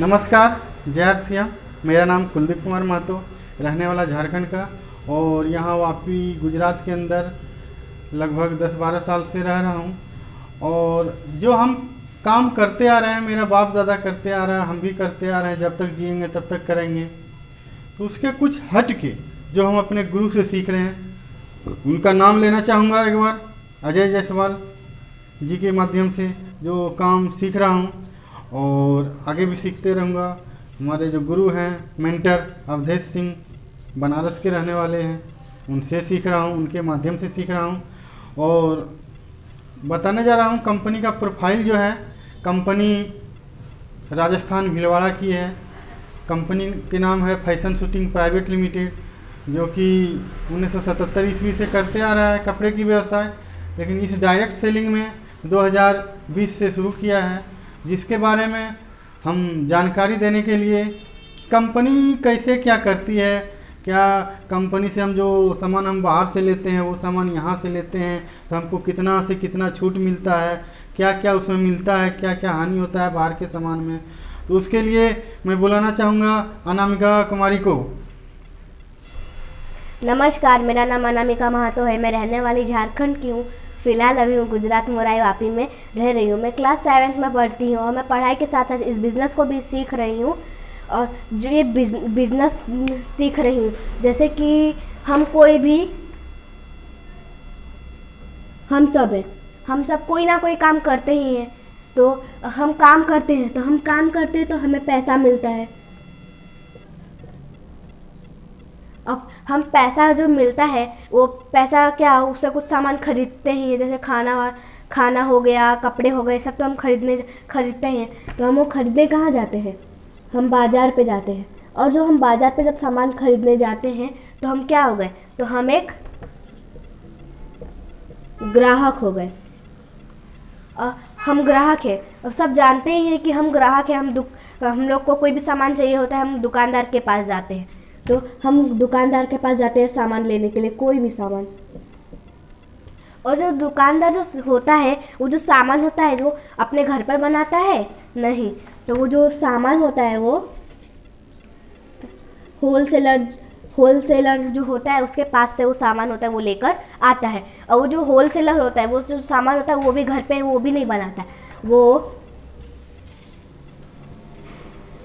नमस्कार, जय हर सिया। मेरा नाम कुलदीप कुमार महतो, रहने वाला झारखंड का, और यहाँ वापी गुजरात के अंदर लगभग 10-12 साल से रह रहा हूँ। और जो हम काम करते आ रहे हैं, मेरा बाप दादा करते आ रहा है, हम भी करते आ रहे हैं, जब तक जिएंगे तब तक करेंगे। तो उसके कुछ हट के जो हम अपने गुरु से सीख रहे हैं, उनका नाम लेना चाहूँगा एक बार। अजय जायसवाल जी के माध्यम से जो काम सीख रहा हूँ और आगे भी सीखते रहूँगा। हमारे जो गुरु हैं, मेंटर अवधेश सिंह, बनारस के रहने वाले हैं, उनसे सीख रहा हूँ, उनके माध्यम से सीख रहा हूँ। और बताने जा रहा हूँ कंपनी का प्रोफाइल जो है, कंपनी राजस्थान भीलवाड़ा की है। कंपनी के नाम है फैशन शूटिंग प्राइवेट लिमिटेड, जो कि 1977 ईस्वी से करते आ रहा है कपड़े की व्यवसाय, लेकिन इस डायरेक्ट सेलिंग में 2020 से शुरू किया है, जिसके बारे में हम जानकारी देने के लिए कंपनी कैसे क्या करती है, क्या कंपनी से हम जो सामान हम बाहर से लेते हैं वो सामान यहाँ से लेते हैं तो हमको कितना से कितना छूट मिलता है, क्या क्या उसमें मिलता है, क्या क्या हानि होता है बाहर के सामान में। तो उसके लिए मैं बुलाना चाहूँगा अनामिका कुमारी को। नमस्कार, मेरा नाम अनामिका महतो है। मैं रहने वाली झारखंड की हूँ। फ़िलहाल अभी मैं गुजरात मोराई वापी में रह रही हूँ। मैं क्लास 7th में पढ़ती हूँ और मैं पढ़ाई के साथ साथ इस बिज़नेस को भी सीख रही हूँ। और जो ये बिज़नेस सीख रही हूँ, जैसे कि हम कोई भी, हम सब कोई ना कोई काम करते ही हैं। तो हम काम करते हैं तो हमें पैसा मिलता है। अब हम पैसा जो मिलता है वो पैसा क्या, उससे कुछ सामान खरीदते ही हैं, जैसे खाना हो गया, कपड़े हो गए, सब तो हम खरीदते हैं। तो हम वो खरीदने कहाँ जाते हैं? हम बाज़ार पे जाते हैं। और जो हम बाज़ार पे जब सामान खरीदने जाते हैं तो हम क्या हो गए? तो हम एक ग्राहक हो गए। और हम ग्राहक हैं, और सब जानते ही हैं कि हम ग्राहक हैं। हम लोग को कोई भी सामान चाहिए होता है, हम दुकानदार के पास जाते हैं। तो हम दुकानदार के पास जाते हैं सामान लेने के लिए, कोई भी सामान। और जो दुकानदार जो होता है, वो जो सामान होता है जो अपने घर पर बनाता है नहीं, तो वो जो सामान होता है वो होलसेलर जो होता है उसके पास से वो सामान होता है वो लेकर आता है। और वो जो होलसेलर होता है, वो जो सामान होता है वो भी घर पे वो भी नहीं बनाता है,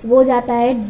वो जाता है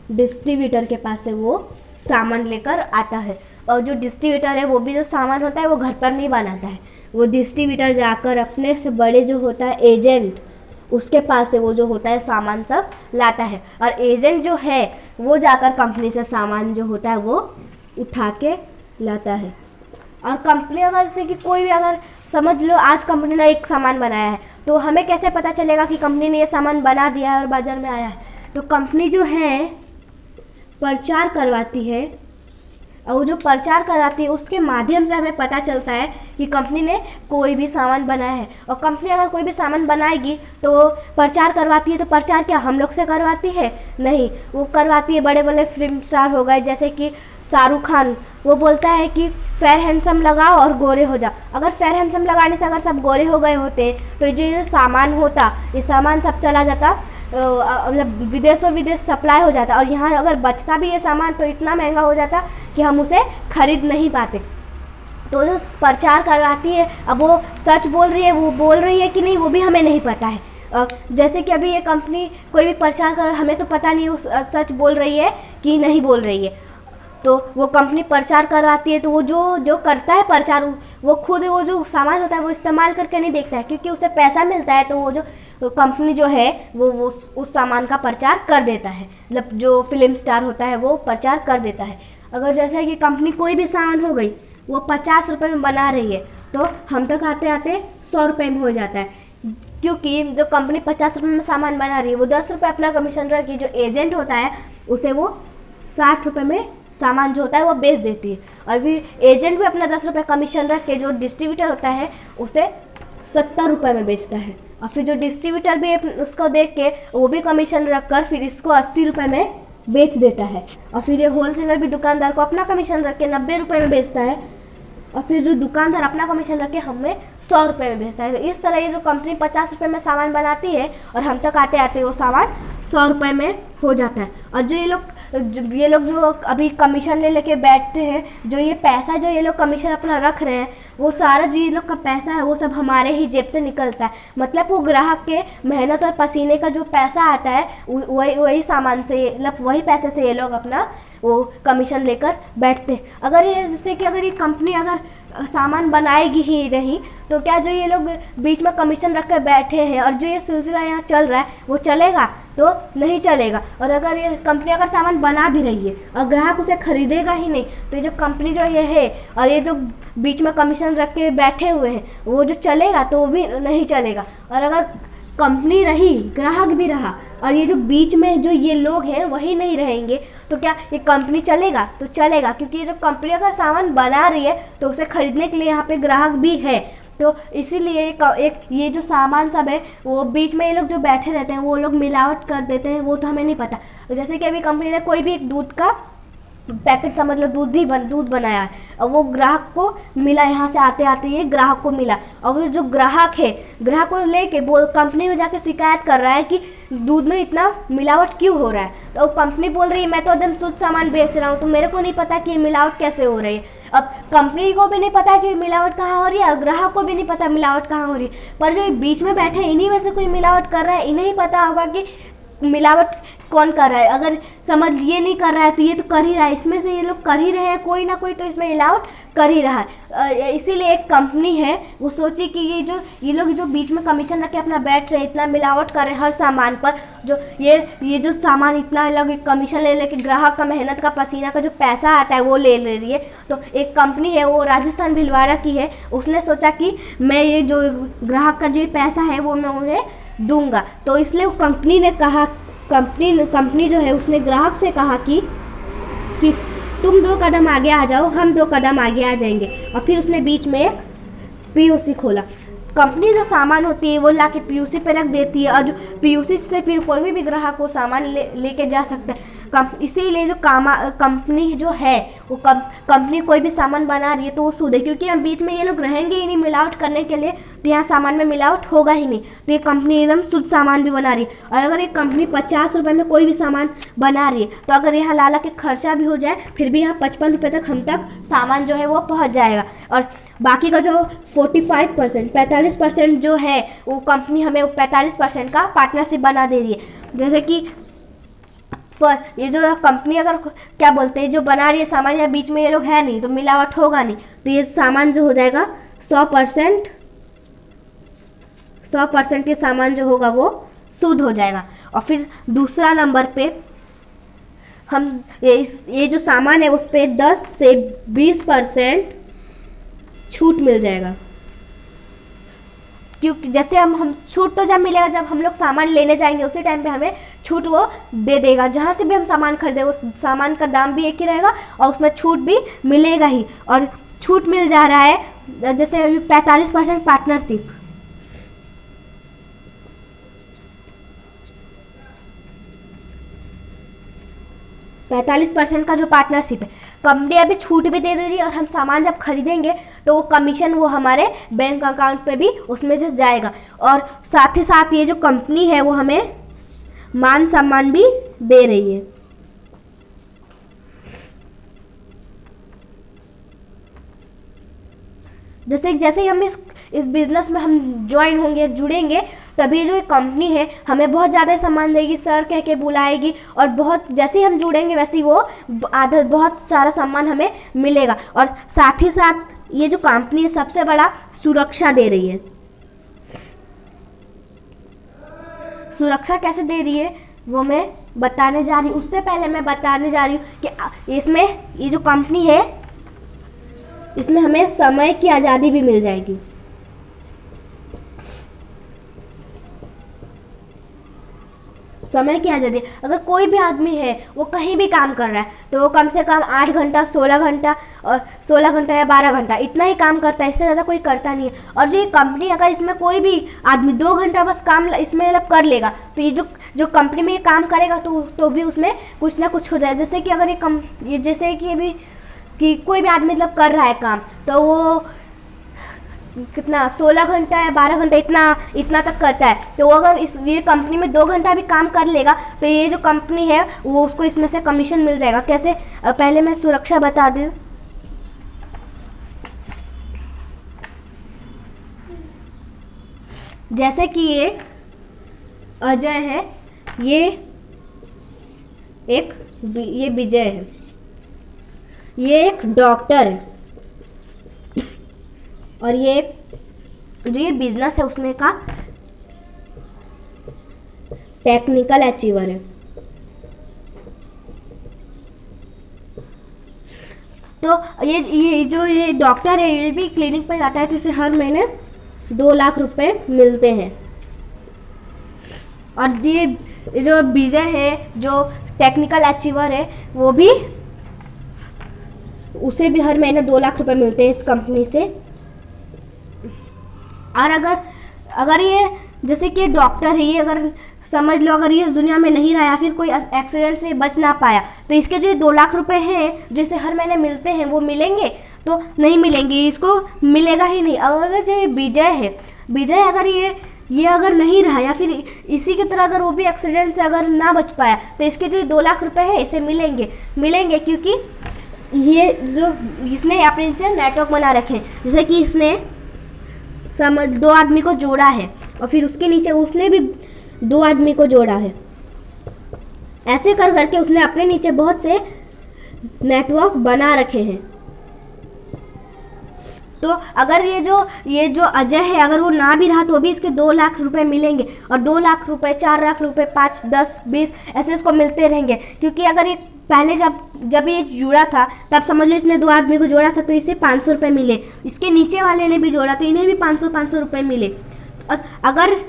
डिस्ट्रीब्यूटर के पास से वो सामान लेकर आता है। और जो डिस्ट्रीब्यूटर है वो भी जो सामान होता है वो घर पर नहीं बनाता है, वो डिस्ट्रीब्यूटर जाकर अपने से बड़े जो होता है एजेंट, उसके पास से वो जो होता है सामान सब लाता है। और एजेंट जो है वो जाकर कंपनी से सामान जो होता है वो उठा के लाता है। और कंपनी अगर जैसे कि कोई भी, अगर समझ लो आज कंपनी ने एक सामान बनाया है, तो हमें कैसे पता चलेगा कि कंपनी ने ये सामान बना दिया है और बाज़ार में आया है? तो कंपनी जो है प्रचार करवाती है, और वो जो प्रचार कराती है उसके माध्यम से हमें पता चलता है कि कंपनी ने कोई भी सामान बनाया है। और कंपनी अगर कोई भी सामान बनाएगी तो वो प्रचार करवाती है, तो प्रचार क्या हम लोग से करवाती है? नहीं, वो करवाती है बड़े बड़े फिल्म स्टार हो गए, जैसे कि शाहरुख खान। वो बोलता है कि फेयर हैंडसम लगाओ और गोरे हो जाओ। अगर फेयर हैंडसम लगाने से अगर सब गोरे हो गए होते तो जो सामान होता, ये सामान सब चला जाता, मतलब विदेश सप्लाई हो जाता। और यहाँ अगर बचता भी ये सामान तो इतना महंगा हो जाता कि हम उसे खरीद नहीं पाते। तो जो प्रचार करवाती है, अब वो सच बोल रही है, वो बोल रही है कि नहीं वो भी हमें नहीं पता है। जैसे कि अभी ये कंपनी कोई भी प्रचार कर, हमें तो पता नहीं वो सच बोल रही है कि नहीं बोल रही है। तो वो कंपनी प्रचार करवाती है, तो वो जो करता है प्रचार, वो खुद वो जो सामान होता है वो इस्तेमाल करके नहीं देखता है, क्योंकि उसे पैसा मिलता है। तो वो जो कंपनी जो है वो उस सामान का प्रचार कर देता है, मतलब जो फिल्म स्टार होता है वो प्रचार कर देता है। अगर जैसे कि कंपनी कोई भी सामान हो गई, वो 50 रुपये में बना रही है, तो हम तक आते आते 100 रुपये में हो जाता है, क्योंकि जो कंपनी 50 रुपये में सामान बना रही है वो 10 रुपये अपना कमीशन रख के जो एजेंट होता है उसे वो 60 रुपये में सामान जो होता है वो बेच देती है। और फिर एजेंट भी अपना 10 रुपये कमीशन रख के जो डिस्ट्रीब्यूटर होता है उसे 70 रुपये में बेचता है। और फिर जो डिस्ट्रीब्यूटर भी उसको देख के वो भी कमीशन रख कर फिर इसको 80 रुपये में बेच देता है। और फिर ये होलसेलर भी दुकानदार को अपना कमीशन रख के 90 रुपये में बेचता है। और फिर जो दुकानदार अपना कमीशन रख के हमें 100 रुपये में बेचता है। इस तरह ये जो कंपनी 50 रुपये में सामान बनाती है और हम तक आते आते वो सामान 100 रुपये में हो जाता है। और जो ये लोग जो अभी कमीशन ले लेके बैठते हैं, जो ये पैसा जो ये लोग कमीशन अपना रख रहे हैं, वो सारा जो ये लोग का पैसा है वो सब हमारे ही जेब से निकलता है। मतलब वो ग्राहक के मेहनत और पसीने का जो पैसा आता है वही सामान से, मतलब वही पैसे से ये लोग अपना वो कमीशन लेकर बैठते हैं। अगर ये जैसे कि अगर ये कंपनी अगर सामान बनाएगी ही नहीं तो क्या जो ये लोग बीच में कमीशन रख कर बैठे हैं और जो ये सिलसिला यहाँ चल रहा है वो चलेगा? तो नहीं चलेगा। और अगर ये कंपनी अगर सामान बना भी रही है और ग्राहक उसे खरीदेगा ही नहीं तो ये जो कंपनी जो ये है और ये जो बीच में कमीशन रख के बैठे हुए हैं वो जो चलेगा तो वो भी नहीं चलेगा। और अगर कंपनी रही, ग्राहक भी रहा और ये जो बीच में जो ये लोग हैं वही नहीं रहेंगे तो क्या ये कंपनी चलेगा? तो चलेगा, क्योंकि ये जो कंपनी अगर सामान बना रही है तो उसे खरीदने के लिए यहाँ पे ग्राहक भी है। तो इसीलिए एक ये जो सामान सब है वो बीच में ये लोग जो बैठे रहते हैं वो लोग मिलावट कर देते हैं, वो तो हमें नहीं पता। जैसे कि अभी कंपनी ने कोई भी एक दूध का पैकेट समझ लो दूध बनाया है और वो ग्राहक को मिला, यहाँ से आते आते ये ग्राहक को मिला और वो जो ग्राहक है, ग्राहक को लेके वो कंपनी में जाके शिकायत कर रहा है कि दूध में इतना मिलावट क्यों हो रहा है। तो कंपनी बोल रही है मैं तो एकदम शुद्ध सामान बेच रहा हूँ, तो मेरे को नहीं पता कि ये मिलावट कैसे हो रही है। अब कंपनी को भी नहीं पता कि मिलावट कहाँ हो रही है, ग्राहक को भी नहीं पता मिलावट कहाँ हो रही है, पर जो बीच में बैठे इन्हीं में से कोई मिलावट कर रहा है, इन्हें ही पता होगा कि मिलावट कौन कर रहा है। अगर समझ ये नहीं कर रहा है तो ये तो कर ही रहा है, इसमें से ये लोग कर ही रहे हैं, कोई ना कोई तो इसमें मिलावट कर ही रहा है। इसीलिए एक कंपनी है वो सोची कि ये लोग जो बीच में कमीशन रख के अपना बैठ रहे हैं, इतना मिलावट कर रहे हैं हर सामान पर, जो ये जो सामान इतना लोग कमीशन ले लेके ग्राहक का मेहनत का पसीना का जो पैसा आता है वो ले रही है। तो एक कंपनी है वो राजस्थान भिलवाड़ा की है, उसने सोचा कि मैं ये जो ग्राहक का जो पैसा है वो मैं उन्हें दूंगा। तो इसलिए वो कंपनी ने कहा, कंपनी जो है उसने ग्राहक से कहा कि तुम 2 कदम आगे आ जाओ, हम 2 कदम आगे आ जाएंगे। और फिर उसने बीच में एक पीयूसी खोला। कंपनी जो सामान होती है वो ला के पीयूसी पे रख देती है और जो पीयूसी से फिर कोई भी ग्राहक वो सामान लेके जा सकता है। इसीलिए जो कंपनी जो है वो कंपनी कोई भी सामान बना रही है तो वो शुद्ध है, क्योंकि हम बीच में ये लोग रहेंगे ही नहीं मिलावट करने के लिए, तो यहाँ सामान में मिलावट होगा ही नहीं। तो ये कंपनी एकदम शुद्ध सामान भी बना रही है। और अगर ये कंपनी 50 रुपये में कोई भी सामान बना रही है तो अगर यहाँ लाला के खर्चा भी हो जाए फिर भी यहाँ 55 रुपये तक हम तक सामान जो है वो पहुँच जाएगा। और बाकी का जो 45% जो है वो कंपनी हमें 45% का पार्टनरशिप बना दे रही है। जैसे कि ये जो कंपनी अगर क्या बोलते हैं जो बना रही है सामान, या बीच में ये लोग है नहीं तो मिलावट होगा नहीं, तो ये सामान जो हो जाएगा 100% ये सामान जो होगा वो शुद्ध हो जाएगा। और फिर दूसरा नंबर पे हम ये जो सामान है उस पर 10 से 20% छूट मिल जाएगा, क्योंकि जैसे हम छूट तो जब मिलेगा जब हम लोग सामान लेने जाएंगे उसी टाइम पे हमें छूट वो दे देगा। जहाँ से भी हम सामान खरीदे उस सामान का दाम भी एक ही रहेगा और उसमें छूट भी मिलेगा ही। और छूट मिल जा रहा है जैसे अभी 45% पार्टनरशिप, का जो पार्टनरशिप है कंपनी अभी छूट भी दे रही है। और हम सामान जब खरीदेंगे तो वो कमीशन वो हमारे बैंक अकाउंट पे भी उसमें से जाएगा। और साथ ही साथ ये जो कंपनी है वो हमें मान सम्मान भी दे रही है। जैसे ही हम इस बिज़नेस में हम ज्वाइन होंगे, जुड़ेंगे, तभी जो कंपनी है हमें बहुत ज़्यादा सामान देगी, सर कह के बुलाएगी और बहुत जैसे ही हम जुड़ेंगे वैसे ही वो बहुत सारा सामान हमें मिलेगा। और साथ ही साथ ये जो कंपनी है सबसे बड़ा सुरक्षा दे रही है। सुरक्षा कैसे दे रही है वो मैं बताने जा रही हूँ। उससे पहले मैं बताने जा रही हूँ कि इसमें ये जो कंपनी है इसमें हमें समय की आज़ादी भी मिल जाएगी। समय की आज़ादी, अगर कोई भी आदमी है वो कहीं भी काम कर रहा है तो वो कम से कम 8 घंटा 16 घंटा या 12 घंटा इतना ही काम करता है, इससे ज़्यादा कोई करता नहीं है। और जो ये कंपनी अगर इसमें कोई भी आदमी 2 घंटा बस काम इसमें मतलब कर लेगा तो ये जो कंपनी में ये काम करेगा तो भी उसमें कुछ ना कुछ हो जाए। जैसे कि अगर ये जैसे कि अभी कि कोई भी आदमी मतलब कर रहा है काम, तो वो कितना 16 घंटा या 12 घंटा इतना तक करता है। तो वो अगर ये कंपनी में 2 घंटा भी काम कर लेगा तो ये जो कंपनी है वो उसको इसमें से कमीशन मिल जाएगा। कैसे, पहले मैं सुरक्षा बता दूं। जैसे कि ये अजय है, ये विजय है, ये एक डॉक्टर है, और ये जो ये बिजनेस है उसमें का टेक्निकल अचीवर है। तो ये जो ये डॉक्टर है ये भी क्लिनिक पे जाता है, तो इसे हर महीने 2 लाख रुपए मिलते हैं। और ये जो विजय है जो टेक्निकल अचीवर है वो भी, उसे भी हर महीने 2 लाख रुपए मिलते हैं इस कंपनी से। और अगर ये जैसे कि डॉक्टर है, ये अगर समझ लो अगर ये इस दुनिया में नहीं रहा या फिर कोई एक्सीडेंट से बच ना पाया, तो इसके जो 2 लाख रुपए हैं जो इसे हर महीने मिलते हैं वो मिलेंगे? तो नहीं मिलेंगे, इसको मिलेगा ही नहीं। और अगर जो विजय है, विजय अगर ये अगर नहीं रहा या फिर इसी की तरह अगर वो भी एक्सीडेंट से अगर ना बच पाया, तो इसके जो 2 लाख रुपए हैं इसे मिलेंगे क्योंकि ये जो इसने अपने नीचे नेटवर्क बना रखे हैं। जैसे कि इसने 2 आदमी को जोड़ा है और फिर उसके नीचे उसने भी 2 आदमी को जोड़ा है। ऐसे कर करके उसने अपने नीचे बहुत से नेटवर्क बना रखे हैं। तो अगर ये जो अजय है अगर वो ना भी रहा तो भी इसके 2 लाख रुपए मिलेंगे, और 2 लाख रुपए, 4 लाख रुपए, 5, 10, 20 ऐसे इसको मिलते रहेंगे। क्योंकि अगर ये पहले जब ये जुड़ा था तब समझ लो इसने 2 आदमी को जोड़ा था तो इसे 500 रुपये मिले, इसके नीचे वाले ने भी जोड़ा तो इन्हें भी 500 रुपये मिले। और अगर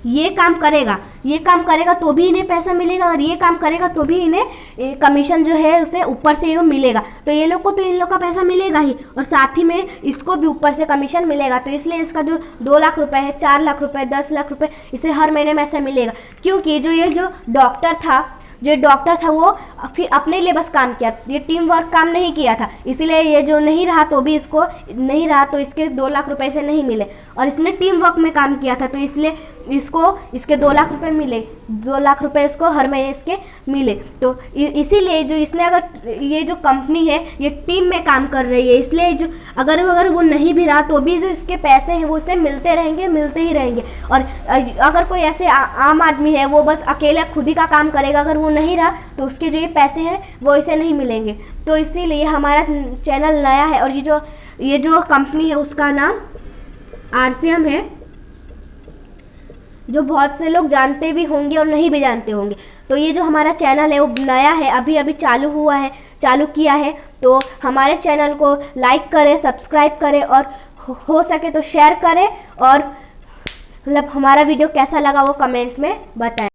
ये काम करेगा तो भी इन्हें पैसा मिलेगा, और ये काम करेगा तो भी इन्हें कमीशन जो है उसे ऊपर से वो मिलेगा। तो ये लोग को तो इन लोग का पैसा मिलेगा ही, और साथ ही में इसको भी ऊपर से कमीशन मिलेगा। तो इसलिए इसका जो 2 लाख रुपए है, 4 लाख रुपए, 10 लाख रुपए इसे हर महीने में ऐसा मिलेगा। क्योंकि ये जो डॉक्टर था वो फिर अपने लिए बस काम किया, ये टीम वर्क काम नहीं किया था। इसीलिए ये जो नहीं रहा तो इसके 2 लाख रुपए से नहीं मिले, और इसने टीम वर्क में काम किया था तो इसलिए इसके 2 लाख रुपए मिले। 2 लाख रुपए इसको हर महीने इसके मिले। तो इसीलिए जो इसने अगर ये जो कंपनी है ये टीम में काम कर रही है, इसलिए जो अगर वो नहीं भी रहा तो भी जो इसके पैसे हैं वो इसे मिलते ही रहेंगे। और अगर कोई ऐसे आम आदमी है वो बस अकेले खुद ही का काम करेगा, अगर वो नहीं रहा तो उसके जो ये पैसे हैं वो इसे नहीं मिलेंगे। तो इसीलिए हमारा चैनल नया है, और ये जो कंपनी है उसका नाम RCM है, जो बहुत से लोग जानते भी होंगे और नहीं भी जानते होंगे। तो ये जो हमारा चैनल है वो नया है, अभी चालू किया है। तो हमारे चैनल को लाइक करें, सब्सक्राइब करें, और हो सके तो शेयर करें, और मतलब हमारा वीडियो कैसा लगा वो कमेंट में बताएं।